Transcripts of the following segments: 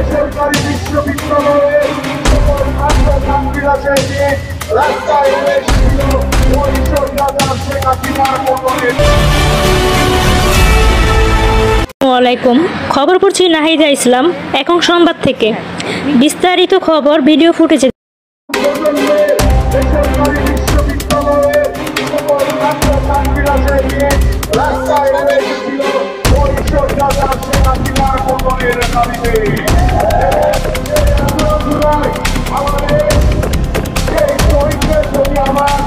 বেসরকারি বিশ্ববিদ্যালয়ের সকল ছাত্রছাত্রীরা চেয়ে রাস্তায় এসেছিল ওই সৈন্যরা শেখ হাসিনার পতনের। আসসালামাইকুম, খবর পড়ছি নাহিদা ইসলাম। এখন সংবাদ থেকে বিস্তারিত খবর ভিডিও ফুটেজে। বেসরকারি বিশ্ববিদ্যালয়ের সকল ছাত্রছাত্রীরা চেয়ে রাস্তায় এসেছিল ওই সৈন্যরা শেখ হাসিনার পতনের দাবিতে। আমাদের সেই শহীদদের প্রতি আমার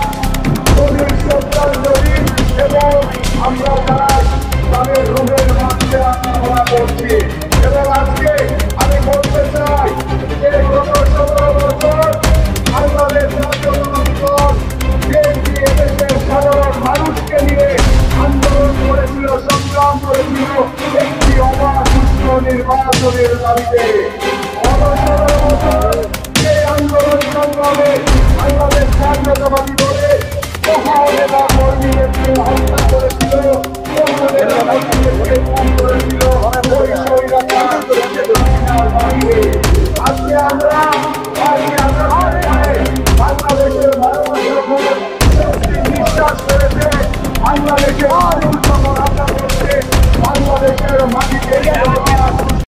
গভীর শ্রদ্ধার জড়িত এবং আমরা যারা তাদের রোগের মাঝে আত্মহত্যা করছি। এবং আজকে আমি বলতে চাই যে গত 17 বছর বাংলাদেশ জাতীয়তাবাদী দল দেশের সাধারণ মানুষকে নিয়ে আন্দোলন করেছিল, সংগ্রাম করেছিল একটি অবাধ সুষ্ঠু নির্বাচনের দাবিতে। এই আন্দোলন সংগ্রামে